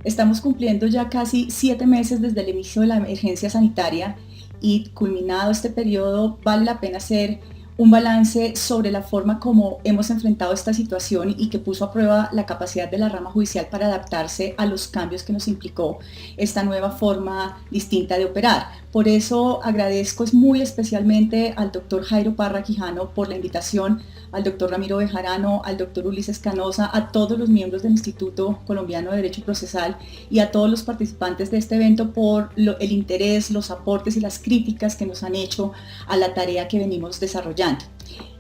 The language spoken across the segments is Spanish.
Estamos cumpliendo ya casi 7 meses desde el inicio de la emergencia sanitaria y culminado este periodo vale la pena hacer un balance sobre la forma como hemos enfrentado esta situación y que puso a prueba la capacidad de la rama judicial para adaptarse a los cambios que nos implicó esta nueva forma distinta de operar. Por eso agradezco muy especialmente al doctor Jairo Parra Quijano por la invitación, al doctor Ramiro Bejarano, al doctor Ulises Canosa, a todos los miembros del Instituto Colombiano de Derecho Procesal y a todos los participantes de este evento por el interés, los aportes y las críticas que nos han hecho a la tarea que venimos desarrollando.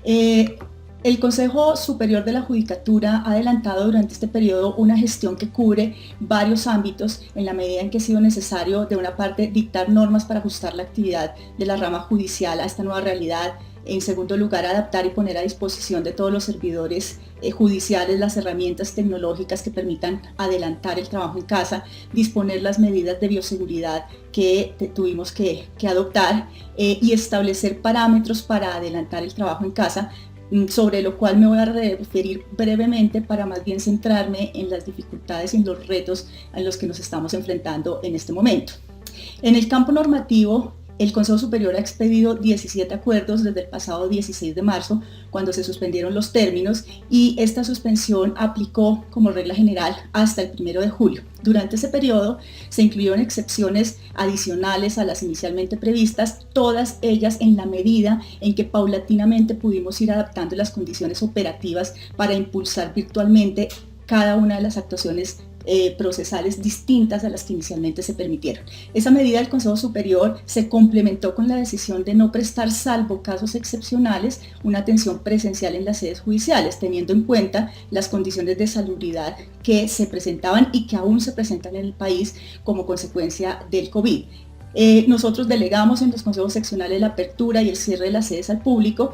El Consejo Superior de la Judicatura ha adelantado durante este periodo una gestión que cubre varios ámbitos en la medida en que ha sido necesario, de una parte, dictar normas para ajustar la actividad de la rama judicial a esta nueva realidad. En segundo lugar, adaptar y poner a disposición de todos los servidores judiciales las herramientas tecnológicas que permitan adelantar el trabajo en casa, disponer las medidas de bioseguridad que tuvimos que adoptar y establecer parámetros para adelantar el trabajo en casa, sobre lo cual me voy a referir brevemente para más bien centrarme en las dificultades y en los retos en los que nos estamos enfrentando en este momento. En el campo normativo, el Consejo Superior ha expedido 17 acuerdos desde el pasado 16 de marzo, cuando se suspendieron los términos, y esta suspensión aplicó como regla general hasta el 1 de julio. Durante ese periodo se incluyeron excepciones adicionales a las inicialmente previstas, todas ellas en la medida en que paulatinamente pudimos ir adaptando las condiciones operativas para impulsar virtualmente cada una de las actuaciones procesales distintas a las que inicialmente se permitieron. Esa medida del Consejo Superior se complementó con la decisión de no prestar, salvo casos excepcionales, una atención presencial en las sedes judiciales, teniendo en cuenta las condiciones de salubridad que se presentaban y que aún se presentan en el país como consecuencia del COVID. Nosotros delegamos en los consejos seccionales la apertura y el cierre de las sedes al público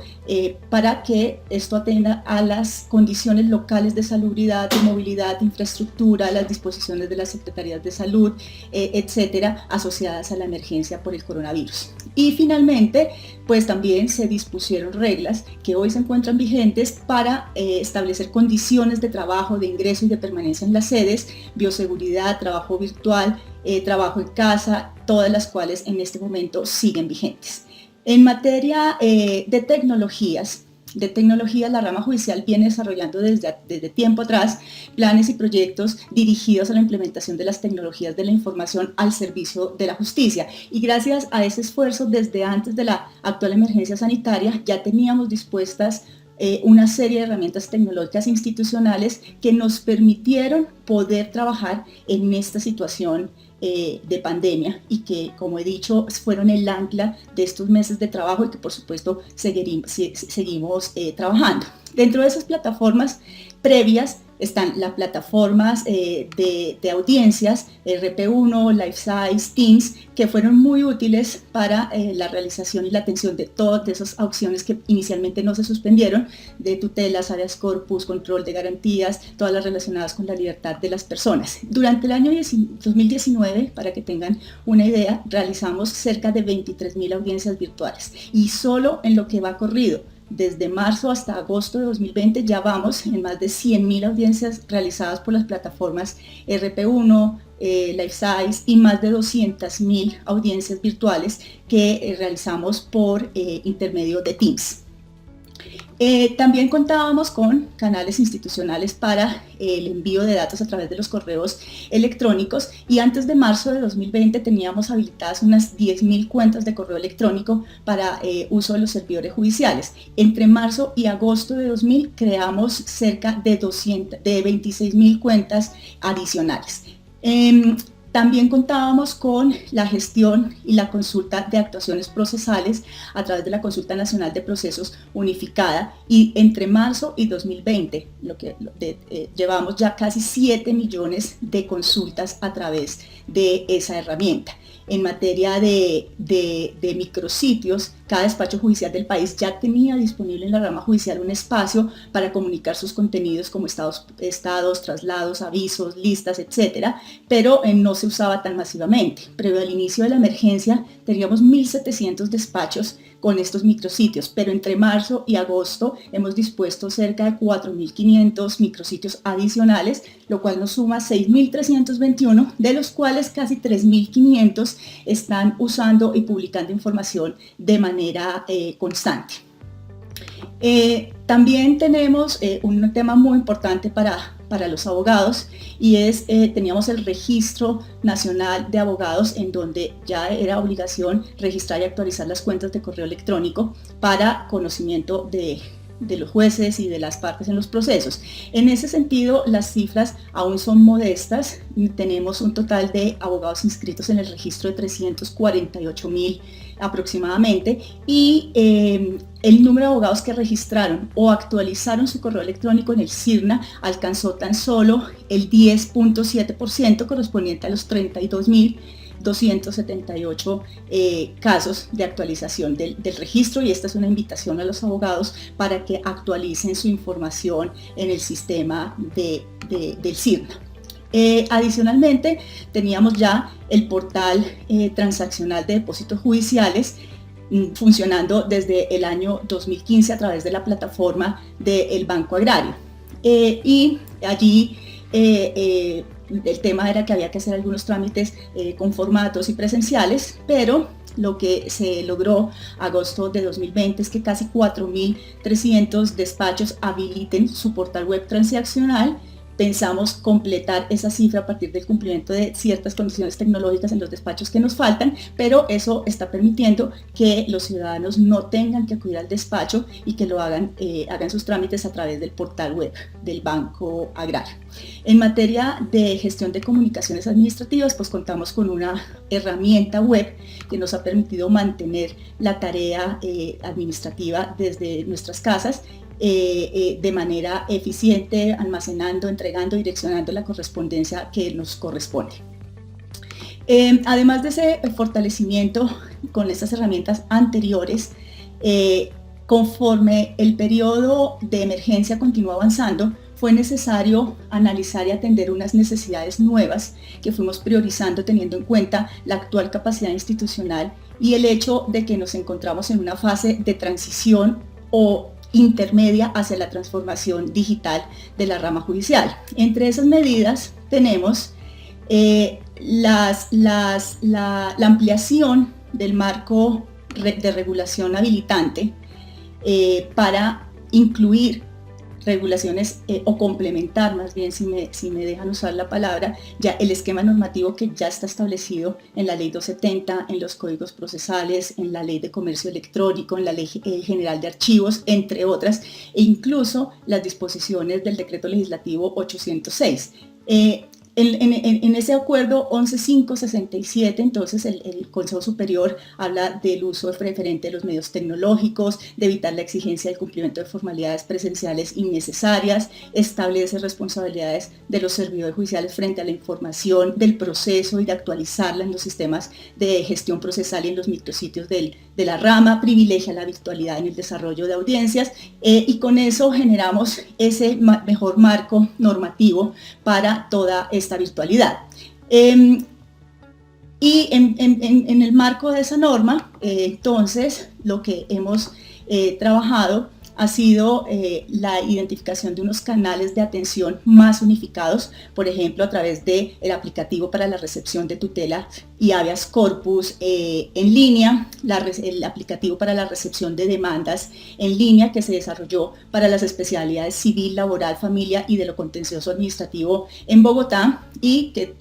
para que esto atienda a las condiciones locales de salubridad, de movilidad, de infraestructura, las disposiciones de las secretarías de salud, etcétera, asociadas a la emergencia por el coronavirus. Y finalmente, pues también se dispusieron reglas que hoy se encuentran vigentes para establecer condiciones de trabajo, de ingreso y de permanencia en las sedes, bioseguridad, trabajo virtual, trabajo en casa, todas las cuales en este momento siguen vigentes. En materia de tecnologías, la rama judicial viene desarrollando desde tiempo atrás planes y proyectos dirigidos a la implementación de las tecnologías de la información al servicio de la justicia. Y gracias a ese esfuerzo, desde antes de la actual emergencia sanitaria, ya teníamos dispuestas una serie de herramientas tecnológicas institucionales que nos permitieron poder trabajar en esta situación de pandemia y que, como he dicho, fueron el ancla de estos meses de trabajo y que por supuesto seguimos trabajando. Dentro de esas plataformas previas están las plataformas de audiencias, RP1, LifeSize, Teams, que fueron muy útiles para la realización y la atención de todas esas opciones que inicialmente no se suspendieron, de tutelas, habeas corpus, control de garantías, todas las relacionadas con la libertad de las personas. Durante el año 2019, para que tengan una idea, realizamos cerca de 23.000 audiencias virtuales y solo en lo que va corrido desde marzo hasta agosto de 2020 ya vamos en más de 100.000 audiencias realizadas por las plataformas RP1, LifeSize y más de 200.000 audiencias virtuales que realizamos por intermedio de Teams. También contábamos con canales institucionales para el envío de datos a través de los correos electrónicos y antes de marzo de 2020 teníamos habilitadas unas 10.000 cuentas de correo electrónico para uso de los servidores judiciales. Entre marzo y agosto de 2000 creamos cerca de 26.000 cuentas adicionales. También contábamos con la gestión y la consulta de actuaciones procesales a través de la Consulta Nacional de Procesos Unificada y entre marzo y 2020 llevamos ya casi 7 millones de consultas a través de esa herramienta. En materia de micrositios, cada despacho judicial del país ya tenía disponible en la rama judicial un espacio para comunicar sus contenidos como estados, traslados, avisos, listas, etcétera, pero no se usaba tan masivamente. Previo al inicio de la emergencia teníamos 1.700 despachos con estos micrositios, pero entre marzo y agosto hemos dispuesto cerca de 4.500 micrositios adicionales, lo cual nos suma 6.321, de los cuales casi 3.500 están usando y publicando información de manera constante. También tenemos un tema muy importante para los abogados, y es, teníamos el Registro Nacional de Abogados, en donde ya era obligación registrar y actualizar las cuentas de correo electrónico para conocimiento de los jueces y de las partes en los procesos. En ese sentido, las cifras aún son modestas. Tenemos un total de abogados inscritos en el registro de 348.000 aproximadamente, y el número de abogados que registraron o actualizaron su correo electrónico en el CIRNA alcanzó tan solo el 10.7%, correspondiente a los 32.278 casos de actualización del registro, y esta es una invitación a los abogados para que actualicen su información en el sistema del CIRNA. Adicionalmente, teníamos ya el portal transaccional de depósitos judiciales funcionando desde el año 2015 a través de la plataforma del Banco Agrario. Y allí el tema era que había que hacer algunos trámites con formatos y presenciales, pero lo que se logró agosto de 2020 es que casi 4.300 despachos habiliten su portal web transaccional. Pensamos completar esa cifra a partir del cumplimiento de ciertas condiciones tecnológicas en los despachos que nos faltan, pero eso está permitiendo que los ciudadanos no tengan que acudir al despacho y que lo hagan sus trámites a través del portal web del Banco Agrario. En materia de gestión de comunicaciones administrativas, pues contamos con una herramienta web que nos ha permitido mantener la tarea administrativa desde nuestras casas, de manera eficiente, almacenando, entregando, direccionando la correspondencia que nos corresponde. Además de ese fortalecimiento con estas herramientas anteriores, conforme el periodo de emergencia continuó avanzando, fue necesario analizar y atender unas necesidades nuevas que fuimos priorizando teniendo en cuenta la actual capacidad institucional y el hecho de que nos encontramos en una fase de transición o intermedia hacia la transformación digital de la rama judicial. Entre esas medidas tenemos la ampliación del marco de regulación habilitante para incluir regulaciones o complementar, más bien, si me dejan usar la palabra, ya el esquema normativo que ya está establecido en la Ley 270, en los códigos procesales, en la Ley de Comercio Electrónico, en la Ley General de Archivos, entre otras, e incluso las disposiciones del Decreto Legislativo 806. En ese acuerdo 11.567, entonces el Consejo Superior habla del uso preferente de los medios tecnológicos, de evitar la exigencia del cumplimiento de formalidades presenciales innecesarias, establece responsabilidades de los servidores judiciales frente a la información del proceso y de actualizarla en los sistemas de gestión procesal y en los micrositios de la rama, privilegia la virtualidad en el desarrollo de audiencias, y con eso generamos ese mejor marco normativo para toda esta virtualidad. Y en el marco de esa norma, entonces, lo que hemos trabajado ha sido la identificación de unos canales de atención más unificados, por ejemplo, a través del aplicativo para la recepción de tutela y habeas corpus en línea, el aplicativo para la recepción de demandas en línea que se desarrolló para las especialidades civil, laboral, familia y de lo contencioso administrativo en Bogotá, y que,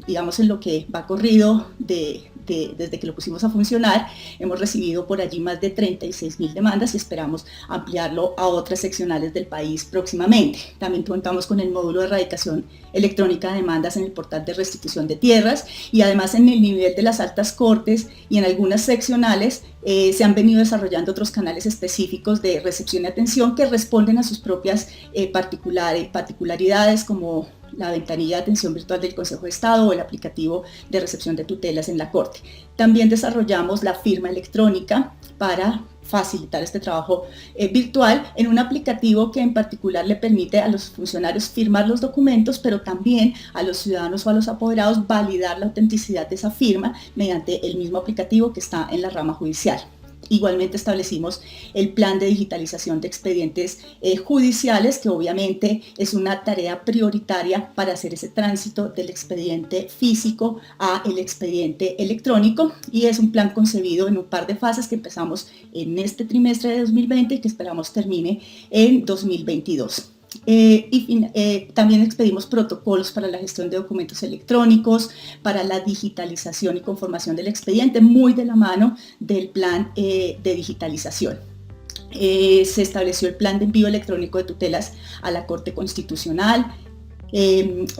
digamos, en lo que va corrido desde que lo pusimos a funcionar, hemos recibido por allí más de 36.000 demandas y esperamos ampliarlo a otras seccionales del país próximamente. También contamos con el módulo de erradicación electrónica de demandas en el portal de restitución de tierras, y además en el nivel de las altas cortes y en algunas seccionales se han venido desarrollando otros canales específicos de recepción y atención que responden a sus propias particularidades, como la ventanilla de atención virtual del Consejo de Estado o el aplicativo de recepción de tutelas en la Corte. También desarrollamos la firma electrónica para facilitar este trabajo virtual en un aplicativo que en particular le permite a los funcionarios firmar los documentos, pero también a los ciudadanos o a los apoderados validar la autenticidad de esa firma mediante el mismo aplicativo que está en la rama judicial. Igualmente establecimos el plan de digitalización de expedientes judiciales, que obviamente es una tarea prioritaria para hacer ese tránsito del expediente físico a el expediente electrónico, y es un plan concebido en un par de fases que empezamos en este trimestre de 2020 y que esperamos termine en 2022. También expedimos protocolos para la gestión de documentos electrónicos, para la digitalización y conformación del expediente, muy de la mano del plan de digitalización. Se estableció el plan de envío electrónico de tutelas a la Corte Constitucional.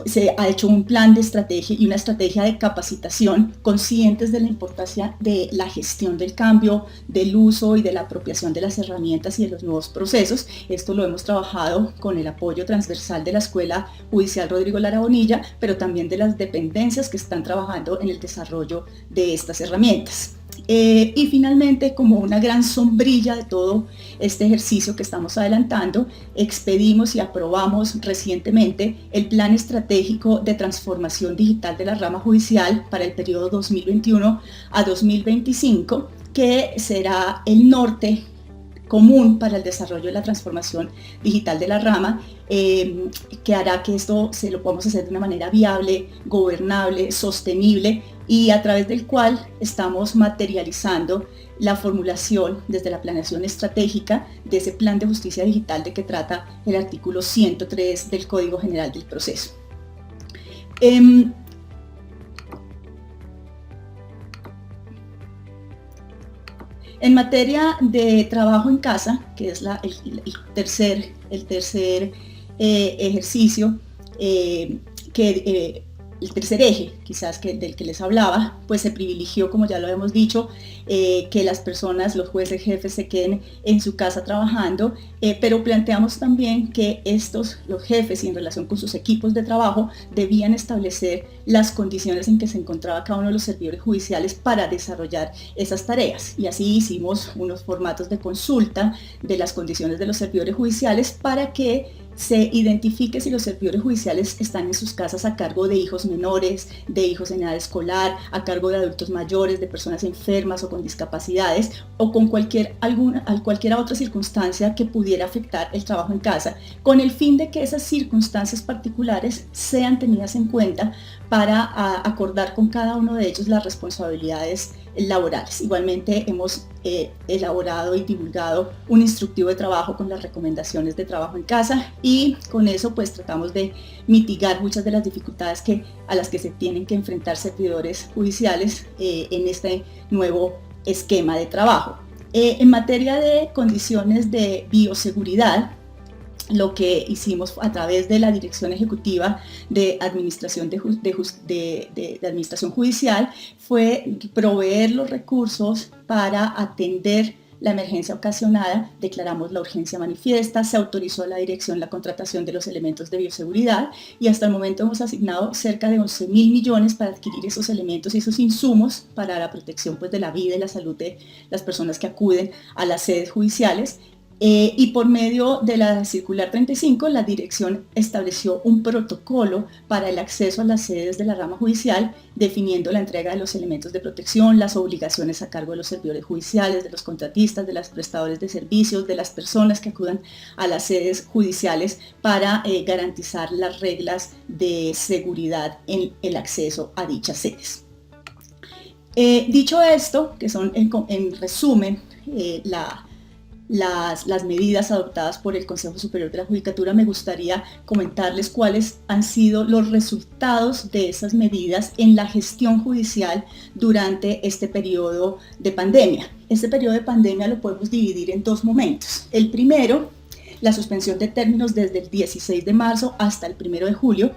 Se ha hecho un plan de estrategia y una estrategia de capacitación conscientes de la importancia de la gestión del cambio, del uso y de la apropiación de las herramientas y de los nuevos procesos. Esto lo hemos trabajado con el apoyo transversal de la Escuela Judicial Rodrigo Lara Bonilla, pero también de las dependencias que están trabajando en el desarrollo de estas herramientas. Y finalmente, como una gran sombrilla de todo este ejercicio que estamos adelantando, expedimos y aprobamos recientemente el Plan Estratégico de Transformación Digital de la Rama Judicial para el periodo 2021 a 2025, que será el norte común para el desarrollo de la transformación digital de la rama, que hará que esto se lo podamos hacer de una manera viable, gobernable, sostenible, y a través del cual estamos materializando la formulación desde la planeación estratégica de ese plan de justicia digital de que trata el artículo 103 del Código General del Proceso. En materia de trabajo en casa, que es el tercer ejercicio, el tercer eje quizás del que les hablaba, pues se privilegió, como ya lo hemos dicho, que las personas, los jueces jefes se queden en su casa trabajando, pero planteamos también que los jefes, y en relación con sus equipos de trabajo, debían establecer las condiciones en que se encontraba cada uno de los servidores judiciales para desarrollar esas tareas. Y así hicimos unos formatos de consulta de las condiciones de los servidores judiciales para que se identifique si los servidores judiciales están en sus casas a cargo de hijos menores, de hijos en edad escolar, a cargo de adultos mayores, de personas enfermas o con discapacidades, o con cualquier otra circunstancia que pudiera afectar el trabajo en casa, con el fin de que esas circunstancias particulares sean tenidas en cuenta para acordar con cada uno de ellos las responsabilidades laborales. Igualmente hemos elaborado y divulgado un instructivo de trabajo con las recomendaciones de trabajo en casa, y con eso pues tratamos de mitigar muchas de las dificultades a las que se tienen que enfrentar servidores judiciales en este nuevo esquema de trabajo. En materia de condiciones de bioseguridad, lo que hicimos a través de la Dirección Ejecutiva de Administración Administración Judicial fue proveer los recursos para atender la emergencia ocasionada. Declaramos la urgencia manifiesta, se autorizó a la dirección la contratación de los elementos de bioseguridad, y hasta el momento hemos asignado cerca de 11.000 millones para adquirir esos elementos y esos insumos para la protección pues, de la vida y la salud de las personas que acuden a las sedes judiciales. Y por medio de la circular 35, la dirección estableció un protocolo para el acceso a las sedes de la rama judicial, definiendo la entrega de los elementos de protección, las obligaciones a cargo de los servidores judiciales, de los contratistas, de los prestadores de servicios, de las personas que acudan a las sedes judiciales, para garantizar las reglas de seguridad en el acceso a dichas sedes. Dicho esto, que son en resumen las medidas adoptadas por el Consejo Superior de la Judicatura, me gustaría comentarles cuáles han sido los resultados de esas medidas en la gestión judicial durante este periodo de pandemia. Este periodo de pandemia lo podemos dividir en dos momentos. El primero, la suspensión de términos desde el 16 de marzo hasta el 1 de julio,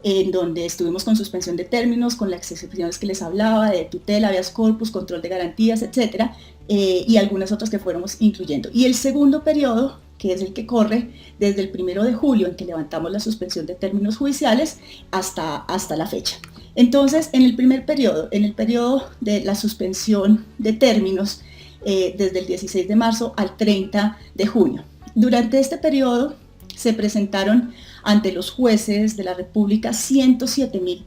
en donde estuvimos con suspensión de términos, con las excepciones que les hablaba, de tutela, habeas corpus, control de garantías, etcétera, y algunas otras que fuéramos incluyendo. Y el segundo periodo, que es el que corre desde el 1 de julio, en que levantamos la suspensión de términos judiciales, hasta la fecha. Entonces, en el primer periodo, en el periodo de la suspensión de términos, desde el 16 de marzo al 30 de junio. Durante este periodo se presentaron ante los jueces de la República 107.000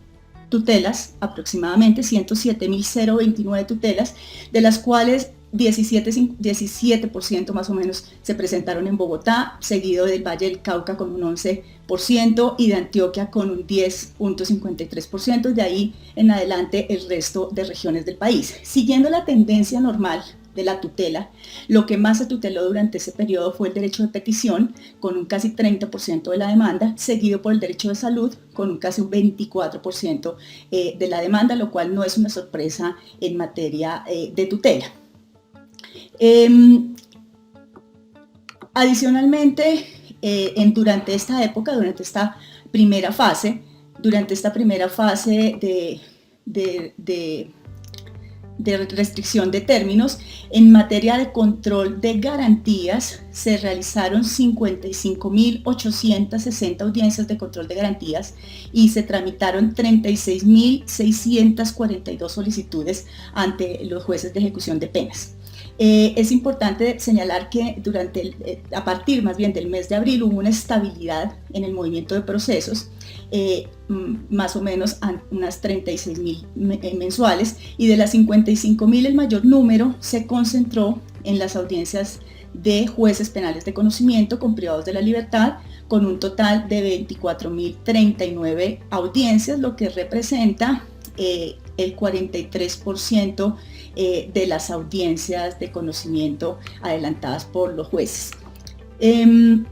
tutelas, aproximadamente 107.029 tutelas, de las cuales 17% más o menos se presentaron en Bogotá, seguido del Valle del Cauca con un 11% y de Antioquia con un 10.53%, de ahí en adelante el resto de regiones del país. Siguiendo la tendencia normal de la tutela, lo que más se tuteló durante ese periodo fue el derecho de petición, con un casi 30% de la demanda, seguido por el derecho de salud, con un casi un 24% de la demanda, lo cual no es una sorpresa en materia de tutela. Adicionalmente, durante esta época, durante esta primera fase de restricción de términos, en materia de control de garantías, se realizaron 55.860 audiencias de control de garantías y se tramitaron 36.642 solicitudes ante los jueces de ejecución de penas. Es importante señalar que a partir más bien del mes de abril hubo una estabilidad en el movimiento de procesos, más o menos unas 36.000 mensuales, y de las 55.000 el mayor número se concentró en las audiencias de jueces penales de conocimiento con privados de la libertad, con un total de 24.039 audiencias, lo que representa el 43% de las audiencias de conocimiento adelantadas por los jueces. En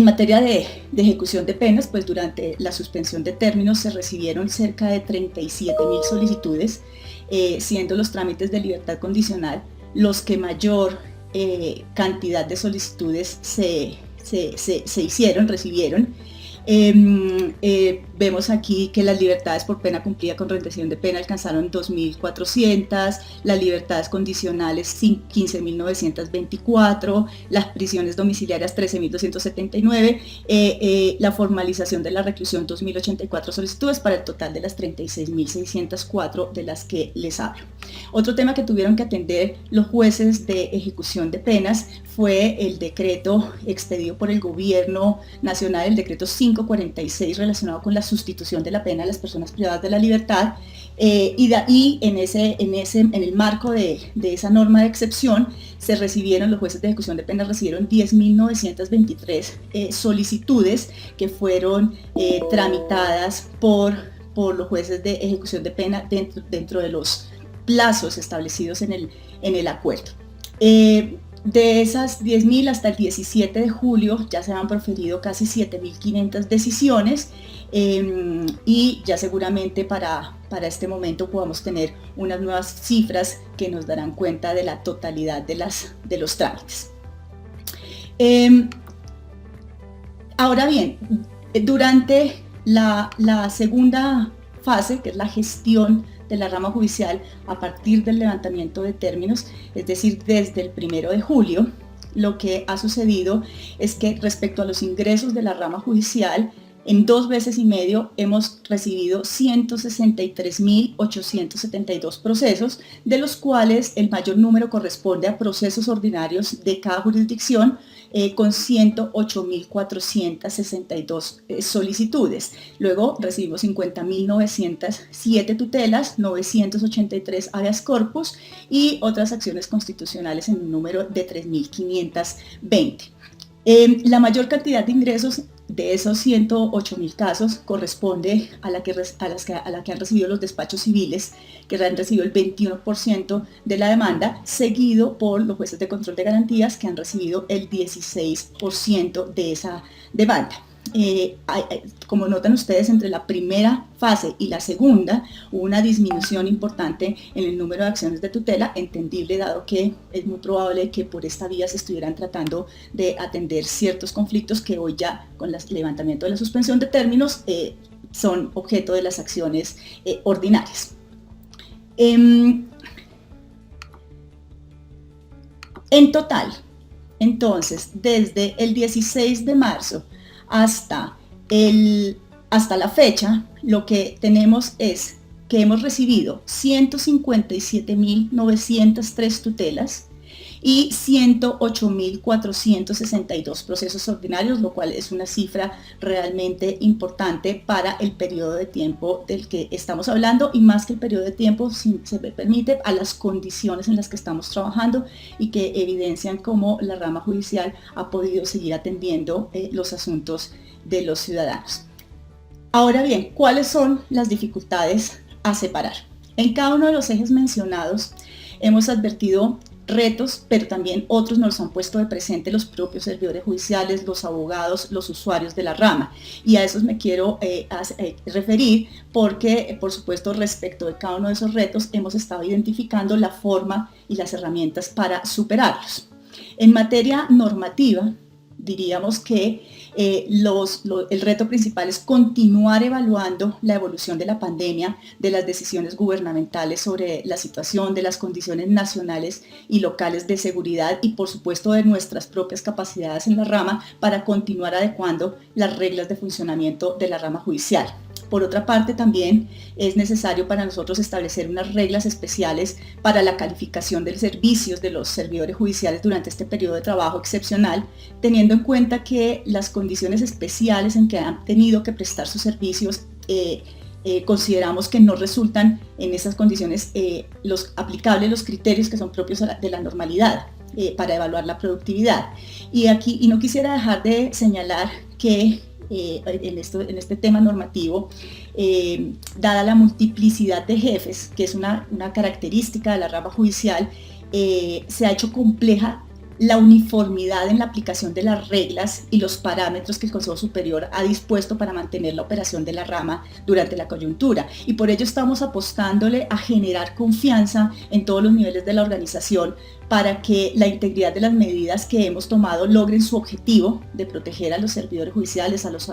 materia de ejecución de penas, pues durante la suspensión de términos se recibieron cerca de 37.000 solicitudes, siendo los trámites de libertad condicional los que mayor cantidad de solicitudes recibieron. Vemos aquí que las libertades por pena cumplida con rendición de pena alcanzaron 2.400, las libertades condicionales 15.924, las prisiones domiciliarias 13.279, la formalización de la reclusión 2.084 solicitudes para el total de las 36.604 de las que les hablo. Otro tema que tuvieron que atender los jueces de ejecución de penas fue el decreto expedido por el gobierno nacional, el decreto 546, relacionado con la sustitución de la pena de las personas privadas de la libertad, y en el marco de esa norma de excepción los jueces de ejecución de penas recibieron 10.923 solicitudes que fueron tramitadas por los jueces de ejecución de pena dentro de los plazos establecidos en el acuerdo. De esas 10.000 hasta el 17 de julio ya se han proferido casi 7.500 decisiones, y ya seguramente para este momento podamos tener unas nuevas cifras que nos darán cuenta de la totalidad de los trámites. Ahora bien, durante la segunda fase, que es la gestión de la rama judicial a partir del levantamiento de términos, es decir, desde el 1 de julio, lo que ha sucedido es que respecto a los ingresos de la rama judicial, en 2 veces y medio hemos recibido 163.872 procesos, de los cuales el mayor número corresponde a procesos ordinarios de cada jurisdicción, con 108.462 solicitudes. Luego recibimos 50.907 tutelas, 983 habeas corpus y otras acciones constitucionales en un número de 3.520. La mayor cantidad de ingresos de esos 108.000 casos corresponde a la que han recibido los despachos civiles, que han recibido el 21% de la demanda, seguido por los jueces de control de garantías, que han recibido el 16% de esa demanda. Como notan ustedes, entre la primera fase y la segunda hubo una disminución importante en el número de acciones de tutela, entendible dado que es muy probable que por esta vía se estuvieran tratando de atender ciertos conflictos que hoy ya con el levantamiento de la suspensión de términos son objeto de las acciones ordinarias. En total, entonces, desde el 16 de marzo hasta la fecha, lo que tenemos es que hemos recibido 157.903 tutelas y 108.462 procesos ordinarios, lo cual es una cifra realmente importante para el periodo de tiempo del que estamos hablando, y más que el periodo de tiempo, si se me permite, a las condiciones en las que estamos trabajando y que evidencian cómo la rama judicial ha podido seguir atendiendo los asuntos de los ciudadanos. Ahora bien, ¿cuáles son las dificultades a separar? En cada uno de los ejes mencionados hemos advertido retos, pero también otros nos han puesto de presente los propios servidores judiciales, los abogados, los usuarios de la rama. Y a esos me quiero referir porque, por supuesto, respecto de cada uno de esos retos, hemos estado identificando la forma y las herramientas para superarlos. En materia normativa, diríamos que el reto principal es continuar evaluando la evolución de la pandemia, de las decisiones gubernamentales sobre la situación, de las condiciones nacionales y locales de seguridad y, por supuesto, de nuestras propias capacidades en la rama para continuar adecuando las reglas de funcionamiento de la rama judicial. Por otra parte, también es necesario para nosotros establecer unas reglas especiales para la calificación de los servicios de los servidores judiciales durante este periodo de trabajo excepcional, teniendo en cuenta que las condiciones especiales en que han tenido que prestar sus servicios consideramos que no resultan en esas condiciones los aplicables los criterios que son propios de la normalidad para evaluar la productividad. Y no quisiera dejar de señalar que en este tema normativo, dada la multiplicidad de jefes, que es una característica de la rama judicial, se ha hecho compleja la uniformidad en la aplicación de las reglas y los parámetros que el Consejo Superior ha dispuesto para mantener la operación de la rama durante la coyuntura. Y por ello estamos apostándole a generar confianza en todos los niveles de la organización para que la integridad de las medidas que hemos tomado logren su objetivo de proteger a los servidores judiciales, a los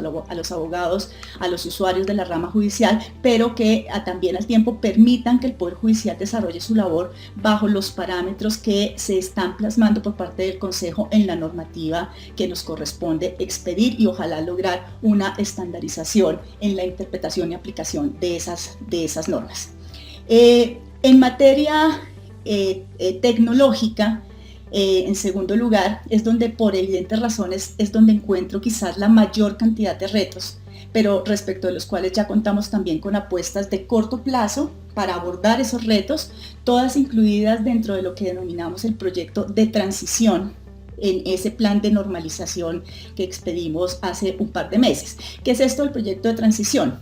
abogados, a los usuarios de la rama judicial, pero que también al tiempo permitan que el Poder Judicial desarrolle su labor bajo los parámetros que se están plasmando por parte del Consejo en la normativa que nos corresponde expedir, y ojalá lograr una estandarización en la interpretación y aplicación de esas normas. En materia tecnológica, en segundo lugar, es donde por evidentes razones es donde encuentro quizás la mayor cantidad de retos, pero respecto de los cuales ya contamos también con apuestas de corto plazo para abordar esos retos, todas incluidas dentro de lo que denominamos el proyecto de transición en ese plan de normalización que expedimos hace un par de meses. ¿Qué es esto del proyecto de transición?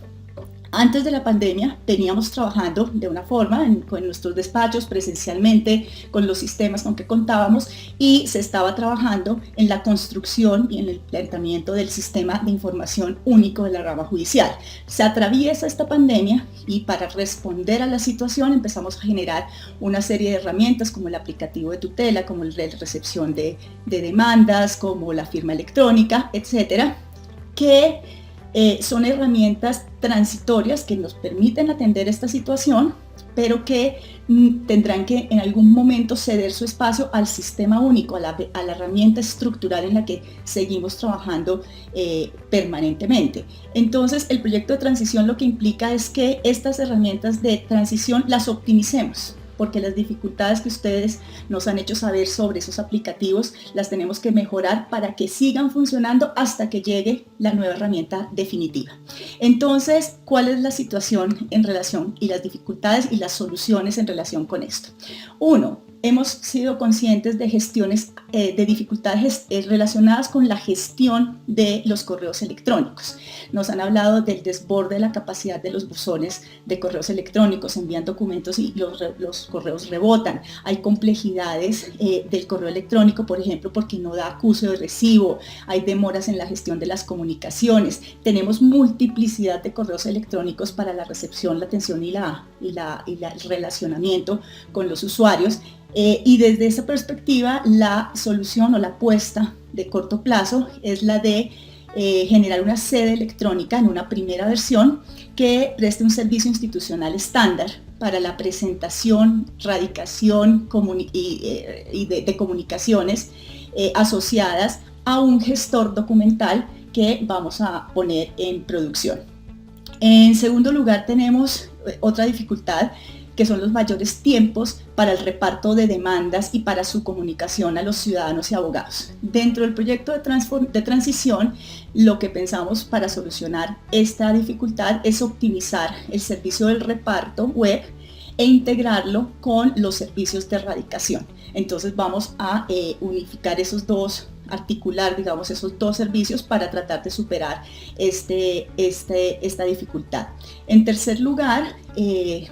Antes de la pandemia veníamos trabajando de una forma con nuestros despachos presencialmente, con los sistemas con que contábamos, y se estaba trabajando en la construcción y en el planteamiento del sistema de información único de la rama judicial. Se atraviesa esta pandemia y para responder a la situación empezamos a generar una serie de herramientas como el aplicativo de tutela, como el de recepción de demandas, como la firma electrónica, etcétera, que son herramientas transitorias que nos permiten atender esta situación, pero que tendrán que en algún momento ceder su espacio al sistema único, a la herramienta estructural en la que seguimos trabajando permanentemente. Entonces, el proyecto de transición lo que implica es que estas herramientas de transición las optimicemos, porque las dificultades que ustedes nos han hecho saber sobre esos aplicativos las tenemos que mejorar para que sigan funcionando hasta que llegue la nueva herramienta definitiva. Entonces, ¿cuál es la situación en relación y las dificultades y las soluciones en relación con esto? Uno, hemos sido conscientes de de dificultades relacionadas con la gestión de los correos electrónicos. Nos han hablado del desborde de la capacidad de los buzones de correos electrónicos, envían documentos y los correos rebotan. Hay complejidades del correo electrónico, por ejemplo, porque no da acuse de recibo, hay demoras en la gestión de las comunicaciones, tenemos multiplicidad de correos electrónicos para la recepción, la atención y el relacionamiento con los usuarios. Y desde esa perspectiva, la solución o la apuesta de corto plazo es la de generar una sede electrónica en una primera versión que preste un servicio institucional estándar para la presentación, radicación y de comunicaciones asociadas a un gestor documental que vamos a poner en producción. En segundo lugar, tenemos otra dificultad que son los mayores tiempos para el reparto de demandas y para su comunicación a los ciudadanos y abogados. Dentro del proyecto de transición, lo que pensamos para solucionar esta dificultad es optimizar el servicio del reparto web e integrarlo con los servicios de erradicación. Entonces vamos a unificar articular, digamos, esos dos servicios para tratar de superar esta dificultad. En tercer lugar,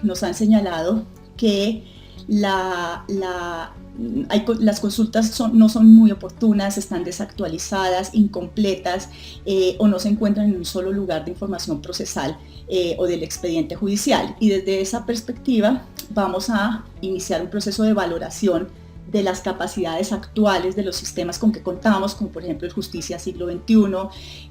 nos han señalado que las consultas no son muy oportunas, están desactualizadas, incompletas o no se encuentran en un solo lugar de información procesal o del expediente judicial. Y desde esa perspectiva vamos a iniciar un proceso de valoración de las capacidades actuales de los sistemas con que contamos, como por ejemplo el Justicia Siglo XXI,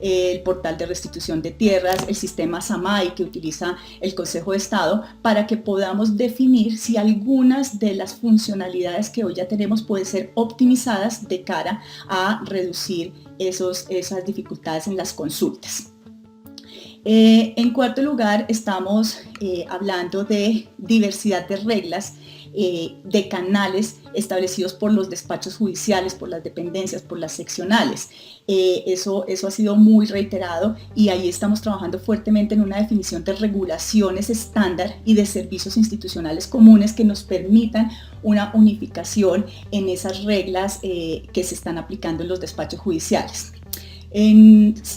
el portal de restitución de tierras, el sistema SAMAI que utiliza el Consejo de Estado, para que podamos definir si algunas de las funcionalidades que hoy ya tenemos pueden ser optimizadas de cara a reducir esas dificultades en las consultas. En cuarto lugar, estamos hablando de diversidad de reglas, de canales establecidos por los despachos judiciales, por las dependencias, por las seccionales. Eso ha sido muy reiterado y ahí estamos trabajando fuertemente en una definición de regulaciones estándar y de servicios institucionales comunes que nos permitan una unificación en esas reglas que se están aplicando en los despachos judiciales.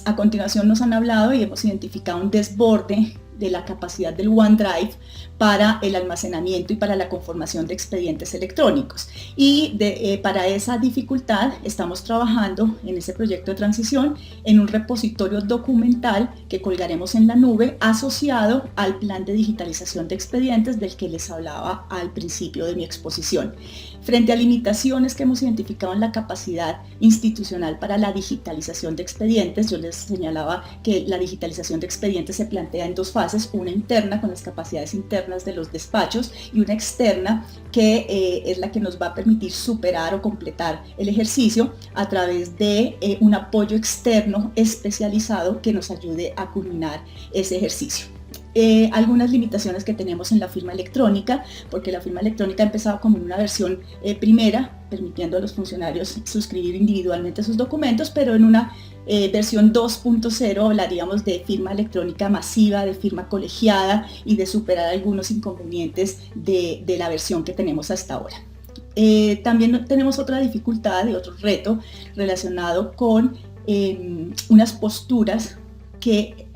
A continuación nos han hablado y hemos identificado un desborde de la capacidad del OneDrive para el almacenamiento y para la conformación de expedientes electrónicos. Y para esa dificultad estamos trabajando en ese proyecto de transición en un repositorio documental que colgaremos en la nube asociado al plan de digitalización de expedientes del que les hablaba al principio de mi exposición. Frente a limitaciones que hemos identificado en la capacidad institucional para la digitalización de expedientes, yo les señalaba que la digitalización de expedientes se plantea en dos fases, una interna con las capacidades internas de los despachos y una externa que es la que nos va a permitir superar o completar el ejercicio a través de un apoyo externo especializado que nos ayude a culminar ese ejercicio. Algunas limitaciones que tenemos en la firma electrónica, porque la firma electrónica ha empezado como en una versión primera, permitiendo a los funcionarios suscribir individualmente sus documentos, pero en una versión 2.0 hablaríamos de firma electrónica masiva, de firma colegiada y de superar algunos inconvenientes de la versión que tenemos hasta ahora. También tenemos otra dificultad y otro reto relacionado con unas posturas que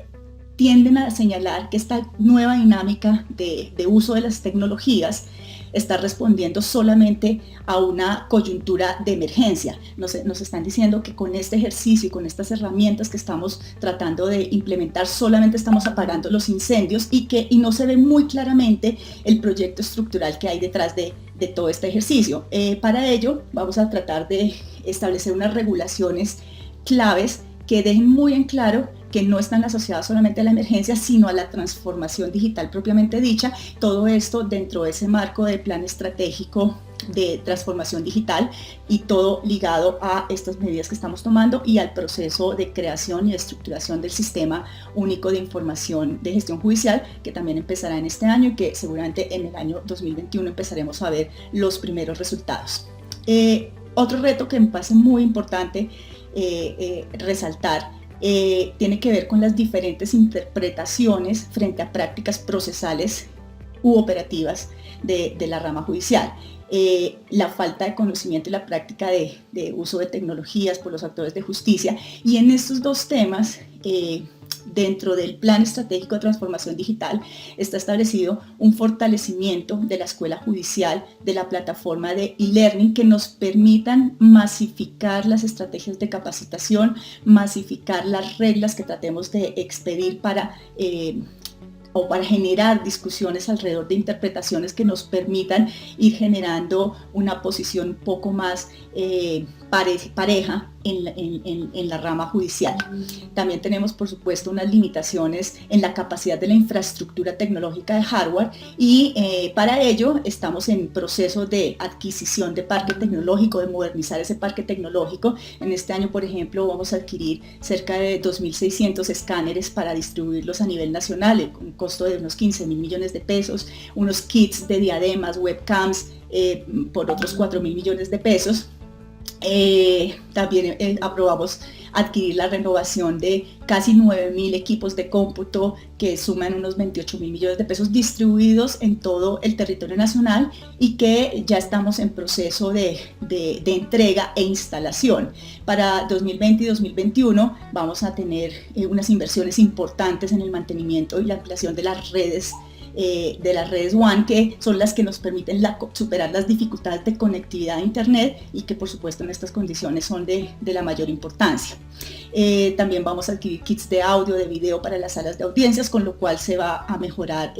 tienden a señalar que esta nueva dinámica de uso de las tecnologías está respondiendo solamente a una coyuntura de emergencia. Nos están diciendo que con este ejercicio y con estas herramientas que estamos tratando de implementar solamente estamos apagando los incendios y no se ve muy claramente el proyecto estructural que hay detrás de todo este ejercicio. Para ello vamos a tratar de establecer unas regulaciones claves que dejen muy en claro que no están asociadas solamente a la emergencia, sino a la transformación digital propiamente dicha. Todo esto dentro de ese marco del plan estratégico de transformación digital y todo ligado a estas medidas que estamos tomando y al proceso de creación y de estructuración del sistema único de información de gestión judicial, que también empezará en este año y que seguramente en el año 2021 empezaremos a ver los primeros resultados. Otro reto que me parece muy importante resaltar tiene que ver con las diferentes interpretaciones frente a prácticas procesales u operativas de la rama judicial. La falta de conocimiento y la práctica de uso de tecnologías por los actores de justicia. Y en estos dos temas, dentro del Plan Estratégico de Transformación Digital, está establecido un fortalecimiento de la escuela judicial, de la plataforma de e-learning que nos permitan masificar las estrategias de capacitación, masificar las reglas que tratemos de expedir para generar discusiones alrededor de interpretaciones que nos permitan ir generando una posición un poco más pareja en la rama judicial. También tenemos, por supuesto, unas limitaciones en la capacidad de la infraestructura tecnológica de hardware y para ello estamos en proceso de adquisición de parque tecnológico, de modernizar ese parque tecnológico. En este año, por ejemplo, vamos a adquirir cerca de 2.600 escáneres para distribuirlos a nivel nacional, con un costo de unos 15.000 millones de pesos, unos kits de diademas, webcams, por otros 4.000 millones de pesos. También aprobamos adquirir la renovación de casi 9.000 equipos de cómputo que suman unos 28.000 millones de pesos distribuidos en todo el territorio nacional y que ya estamos en proceso de entrega e instalación. Para 2020 y 2021 vamos a tener unas inversiones importantes en el mantenimiento y la ampliación de las redes WAN, que son las que nos permiten superar las dificultades de conectividad a Internet y que por supuesto en estas condiciones son de la mayor importancia. También vamos a adquirir kits de audio, de video para las salas de audiencias, con lo cual se va a mejorar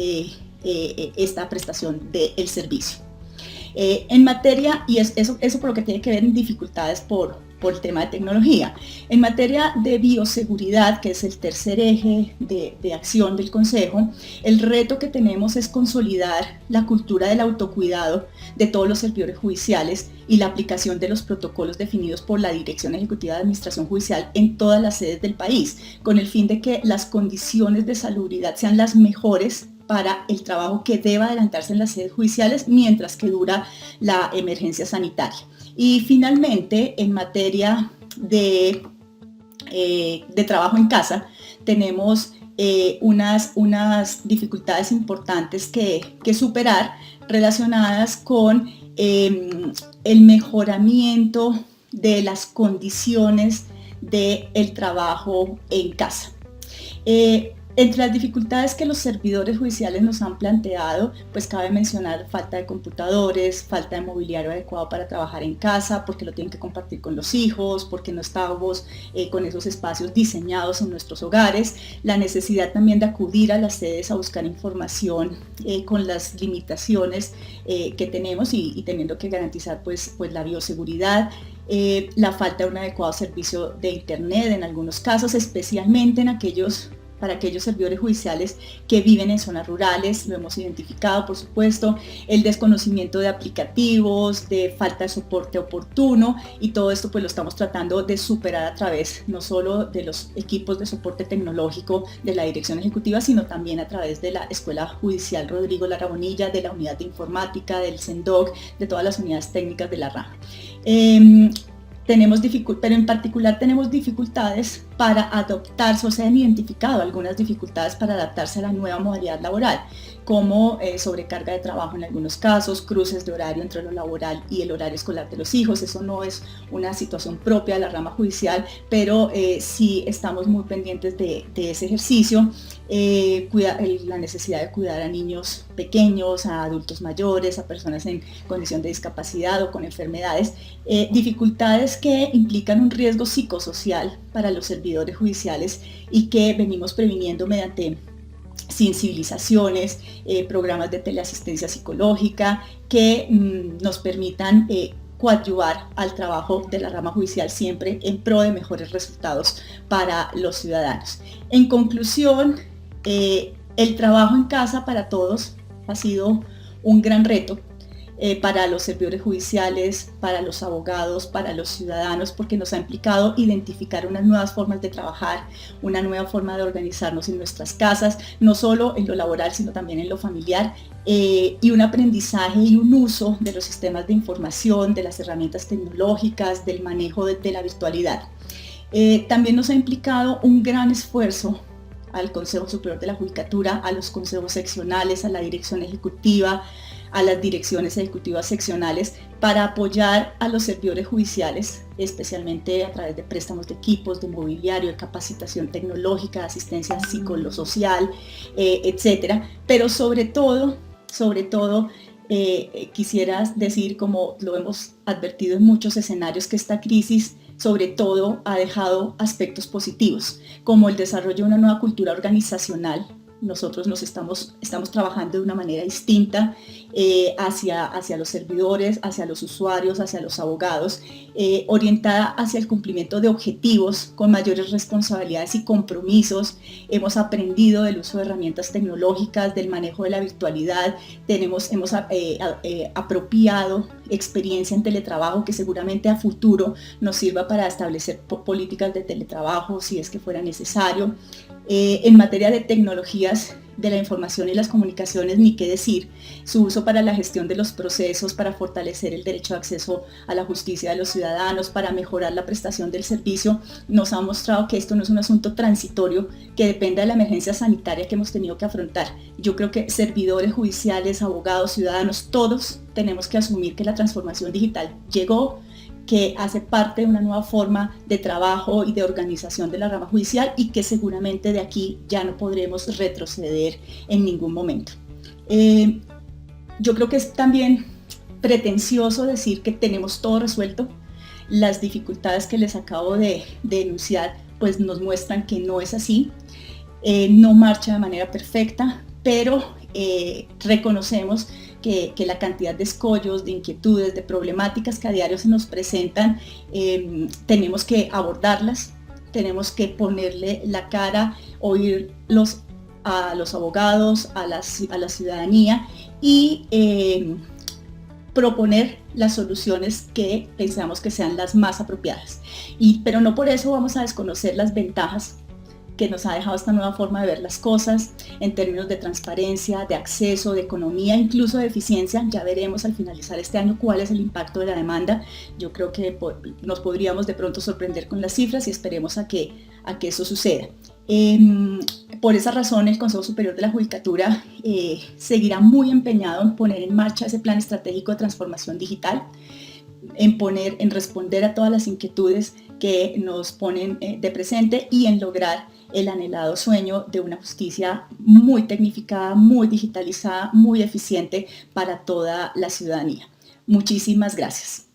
esta prestación del servicio. En materia, y eso por lo que tiene que ver en dificultades por el tema de tecnología. En materia de bioseguridad, que es el tercer eje de acción del Consejo, el reto que tenemos es consolidar la cultura del autocuidado de todos los servidores judiciales y la aplicación de los protocolos definidos por la Dirección Ejecutiva de Administración Judicial en todas las sedes del país, con el fin de que las condiciones de salubridad sean las mejores para el trabajo que deba adelantarse en las sedes judiciales mientras que dura la emergencia sanitaria. Y finalmente, en materia de trabajo en casa, tenemos unas dificultades importantes que superar relacionadas con el mejoramiento de las condiciones del trabajo en casa. Entre las dificultades que los servidores judiciales nos han planteado, pues cabe mencionar falta de computadores, falta de mobiliario adecuado para trabajar en casa, porque lo tienen que compartir con los hijos, porque no estamos con esos espacios diseñados en nuestros hogares, la necesidad también de acudir a las sedes a buscar información con las limitaciones que tenemos y teniendo que garantizar pues la bioseguridad. La falta de un adecuado servicio de Internet en algunos casos, especialmente para aquellos servidores judiciales que viven en zonas rurales, lo hemos identificado por supuesto, el desconocimiento de aplicativos, de falta de soporte oportuno y todo esto pues lo estamos tratando de superar a través no solo de los equipos de soporte tecnológico de la Dirección Ejecutiva, sino también a través de la Escuela Judicial Rodrigo Lara Bonilla, de la Unidad de Informática, del CENDOC, de todas las unidades técnicas de la rama. Pero en particular tenemos dificultades para adaptarse, o se han identificado algunas dificultades para adaptarse a la nueva modalidad laboral, como sobrecarga de trabajo en algunos casos, cruces de horario entre lo laboral y el horario escolar de los hijos. Eso no es una situación propia de la rama judicial, pero sí estamos muy pendientes de ese ejercicio. La necesidad de cuidar a niños pequeños, a adultos mayores, a personas en condición de discapacidad o con enfermedades, dificultades que implican un riesgo psicosocial para los servidores judiciales y que venimos previniendo mediante sensibilizaciones, programas de teleasistencia psicológica que nos permitan coadyuvar al trabajo de la rama judicial siempre en pro de mejores resultados para los ciudadanos. En conclusión, el trabajo en casa para todos ha sido un gran reto para los servidores judiciales, para los abogados, para los ciudadanos, porque nos ha implicado identificar unas nuevas formas de trabajar, una nueva forma de organizarnos en nuestras casas, no solo en lo laboral, sino también en lo familiar, y un aprendizaje y un uso de los sistemas de información, de las herramientas tecnológicas, del manejo de la virtualidad. También nos ha implicado un gran esfuerzo al Consejo Superior de la Judicatura, a los consejos seccionales, a la Dirección Ejecutiva, a las direcciones ejecutivas seccionales para apoyar a los servidores judiciales, especialmente a través de préstamos de equipos, de mobiliario, de capacitación tecnológica, de asistencia psicolosocial, etcétera. Pero sobre todo, quisiera decir, como lo hemos advertido en muchos escenarios, que esta crisis sobre todo ha dejado aspectos positivos, como el desarrollo de una nueva cultura organizacional nosotros estamos trabajando de una manera distinta hacia los servidores, hacia los usuarios, hacia los abogados, orientada hacia el cumplimiento de objetivos con mayores responsabilidades y compromisos. Hemos aprendido del uso de herramientas tecnológicas, del manejo de la virtualidad, hemos apropiado experiencia en teletrabajo que seguramente a futuro nos sirva para establecer políticas de teletrabajo si es que fuera necesario. En materia de tecnologías de la información y las comunicaciones, ni qué decir, su uso para la gestión de los procesos, para fortalecer el derecho de acceso a la justicia de los ciudadanos, para mejorar la prestación del servicio, nos ha mostrado que esto no es un asunto transitorio que dependa de la emergencia sanitaria que hemos tenido que afrontar. Yo creo que servidores judiciales, abogados, ciudadanos, todos tenemos que asumir que la transformación digital llegó, que hace parte de una nueva forma de trabajo y de organización de la rama judicial y que seguramente de aquí ya no podremos retroceder en ningún momento. Yo creo que es también pretencioso decir que tenemos todo resuelto. Las dificultades que les acabo de denunciar pues nos muestran que no es así. No marcha de manera perfecta, pero reconocemos que la cantidad de escollos, de inquietudes, de problemáticas que a diario se nos presentan, tenemos que abordarlas, tenemos que ponerle la cara, oírlos a los abogados, a la ciudadanía y proponer las soluciones que pensamos que sean las más apropiadas. Pero no por eso vamos a desconocer las ventajas que nos ha dejado esta nueva forma de ver las cosas en términos de transparencia, de acceso, de economía, incluso de eficiencia. Ya veremos al finalizar este año cuál es el impacto de la demanda. Yo creo que nos podríamos de pronto sorprender con las cifras y esperemos a que eso suceda. Por esa razón, el Consejo Superior de la Judicatura seguirá muy empeñado en poner en marcha ese plan estratégico de transformación digital, en responder a todas las inquietudes que nos ponen de presente y en lograr el anhelado sueño de una justicia muy tecnificada, muy digitalizada, muy eficiente para toda la ciudadanía. Muchísimas gracias.